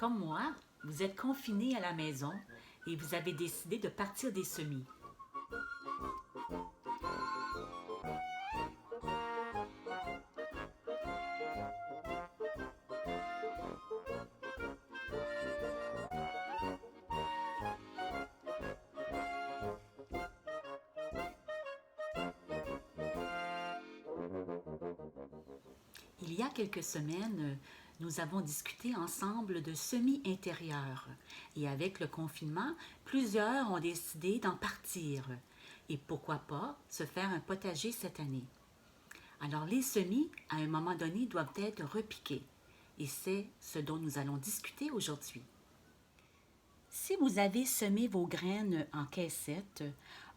comme moi, vous êtes confiné à la maison et vous avez décidé de partir des semis. Il y a quelques semaines, nous avons discuté ensemble de semis intérieurs et avec le confinement, plusieurs ont décidé d'en partir. Et pourquoi pas se faire un potager cette année? Alors les semis, à un moment donné, doivent être repiqués. Et c'est ce dont nous allons discuter aujourd'hui. Si vous avez semé vos graines en caissette,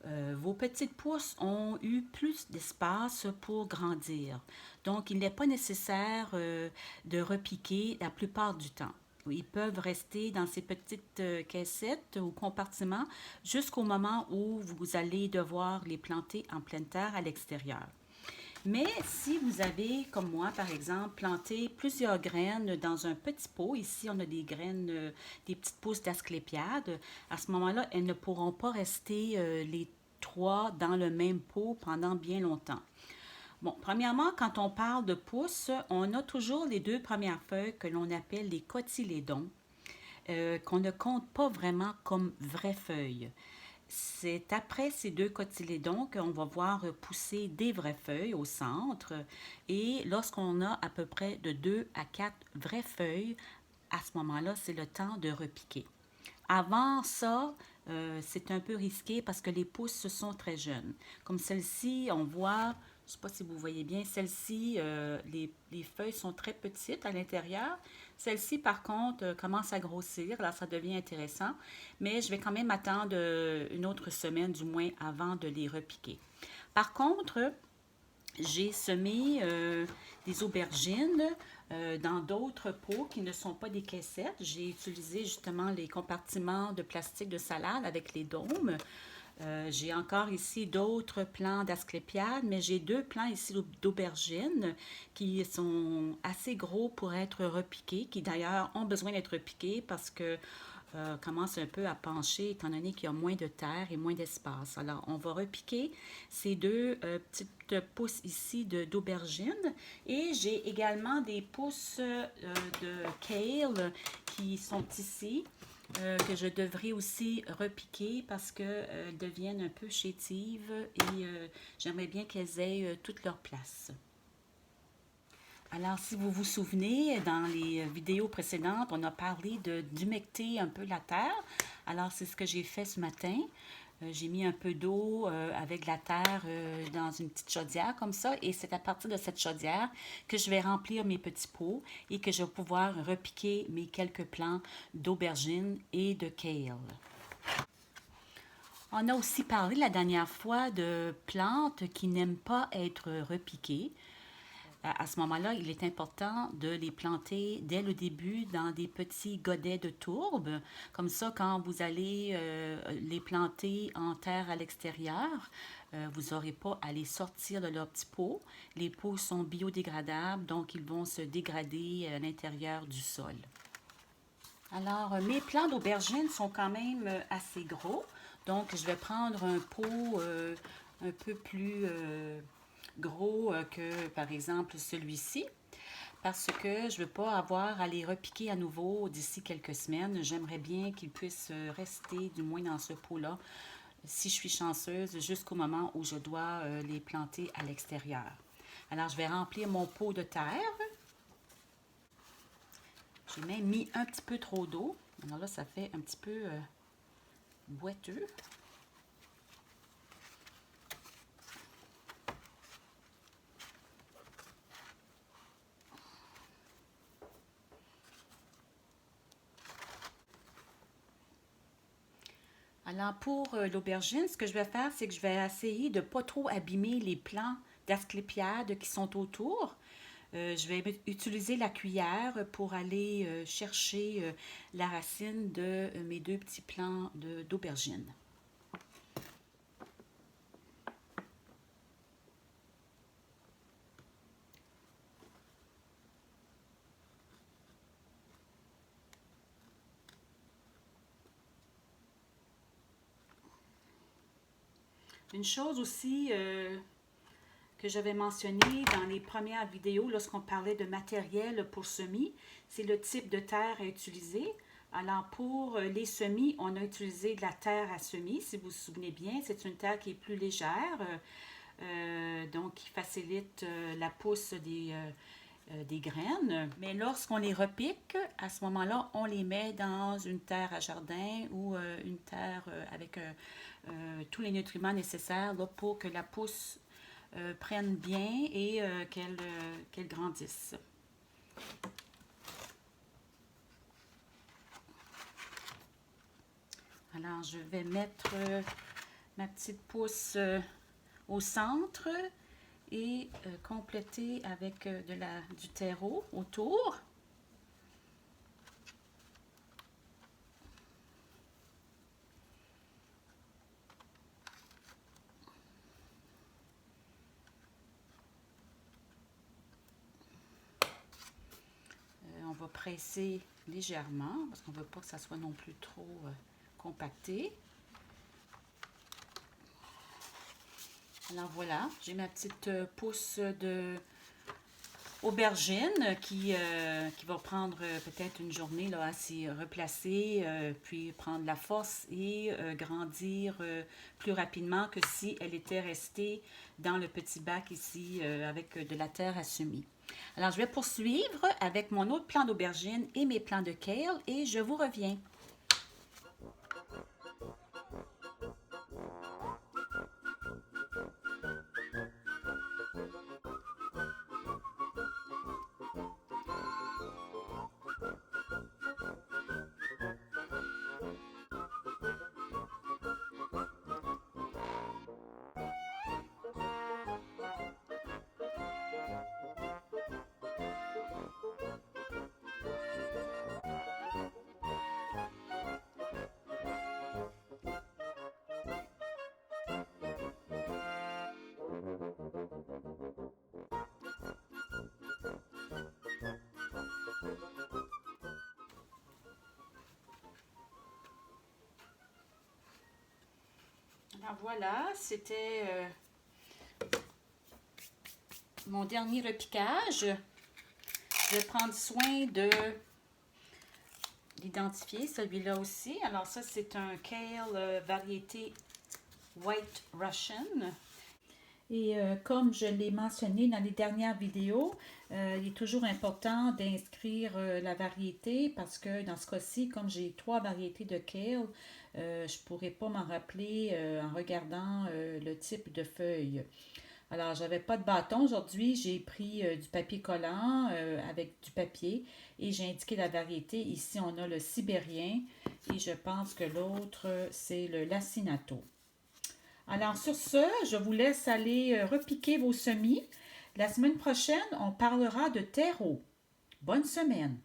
vos petites pousses ont eu plus d'espace pour grandir. Donc, il n'est pas nécessaire de repiquer la plupart du temps. Ils peuvent rester dans ces petites caissettes ou compartiments jusqu'au moment où vous allez devoir les planter en pleine terre à l'extérieur. Mais si vous avez, comme moi par exemple, planté plusieurs graines dans un petit pot, ici on a des graines, des petites pousses d'asclépiade, à ce moment-là, elles ne pourront pas rester les trois dans le même pot pendant bien longtemps. Bon, premièrement, quand on parle de pousses, on a toujours les deux premières feuilles que l'on appelle les cotylédons, qu'on ne compte pas vraiment comme vraies feuilles. C'est après ces deux cotylédons qu'on va voir pousser des vraies feuilles au centre. Et lorsqu'on a à peu près de 2 à 4 vraies feuilles, à ce moment-là, c'est le temps de repiquer. Avant ça, c'est un peu risqué parce que les pousses sont très jeunes. Comme celle-ci, on voit, je ne sais pas si vous voyez bien, celle-ci, les feuilles sont très petites à l'intérieur. Celle-ci, par contre, commence à grossir. Là, ça devient intéressant. Mais je vais quand même attendre une autre semaine, du moins, avant de les repiquer. Par contre, j'ai semé des aubergines dans d'autres pots qui ne sont pas des caissettes. J'ai utilisé justement les compartiments de plastique de salade avec les dômes. J'ai encore ici d'autres plants d'asclépiade, mais j'ai deux plants ici d'aubergines qui sont assez gros pour être repiqués, qui d'ailleurs ont besoin d'être repiqués parce que commence un peu à pencher étant donné qu'il y a moins de terre et moins d'espace. Alors, on va repiquer ces deux petites pousses ici d'aubergine et j'ai également des pousses de kale qui sont ici. Que je devrais aussi repiquer parce qu'elles deviennent un peu chétives et j'aimerais bien qu'elles aient toute leur place. Alors, si vous vous souvenez, dans les vidéos précédentes, on a parlé d'humecter un peu la terre. Alors, c'est ce que j'ai fait ce matin. J'ai mis un peu d'eau avec la terre dans une petite chaudière comme ça. Et c'est à partir de cette chaudière que je vais remplir mes petits pots et que je vais pouvoir repiquer mes quelques plants d'aubergine et de kale. On a aussi parlé la dernière fois de plantes qui n'aiment pas être repiquées. À ce moment-là, il est important de les planter dès le début dans des petits godets de tourbe. Comme ça, quand vous allez les planter en terre à l'extérieur, vous n'aurez pas à les sortir de leur petit pot. Les pots sont biodégradables, donc ils vont se dégrader à l'intérieur du sol. Alors, mes plants d'aubergine sont quand même assez gros. Donc, je vais prendre un pot un peu plus gros que, par exemple, celui-ci. Parce que je ne veux pas avoir à les repiquer à nouveau d'ici quelques semaines. J'aimerais bien qu'ils puissent rester, du moins dans ce pot-là, si je suis chanceuse, jusqu'au moment où je dois les planter à l'extérieur. Alors, je vais remplir mon pot de terre. J'ai même mis un petit peu trop d'eau. Alors là, ça fait un petit peu boiteux. Alors pour l'aubergine, ce que je vais faire, c'est que je vais essayer de ne pas trop abîmer les plants d'asclépiade qui sont autour. Je vais utiliser la cuillère pour aller chercher la racine de mes deux petits plants d'aubergine. Une chose aussi que j'avais mentionné dans les premières vidéos lorsqu'on parlait de matériel pour semis, c'est le type de terre à utiliser. Alors pour les semis, on a utilisé de la terre à semis, si vous vous souvenez bien. C'est une terre qui est plus légère, donc qui facilite la pousse des graines. Mais lorsqu'on les repique, à ce moment-là, on les met dans une terre à jardin ou une terre avec tous les nutriments nécessaires là, pour que la pousse prenne bien et qu'elle grandisse. Alors, je vais mettre ma petite pousse au centre et compléter avec du terreau autour. On va presser légèrement parce qu'on ne veut pas que ça soit non plus trop compacté. Alors voilà, j'ai ma petite pousse de aubergine qui va prendre peut-être une journée là, à s'y replacer, puis prendre la force et grandir plus rapidement que si elle était restée dans le petit bac ici avec de la terre à semis. Alors, je vais poursuivre avec mon autre plant d'aubergine et mes plants de kale et je vous reviens. Alors voilà, c'était mon dernier repiquage. Je vais prendre soin de l'identifier, celui-là aussi. Alors ça, c'est un kale variété White Russian. Et comme je l'ai mentionné dans les dernières vidéos, il est toujours important d'inscrire la variété parce que dans ce cas-ci, comme j'ai 3 variétés de kale, je ne pourrais pas m'en rappeler en regardant le type de feuilles. Alors, j'avais pas de bâton aujourd'hui, j'ai pris du papier collant avec du papier et j'ai indiqué la variété. Ici, on a le sibérien et je pense que l'autre, c'est le lacinato. Alors, sur ce, je vous laisse aller repiquer vos semis. La semaine prochaine, on parlera de terreau. Bonne semaine!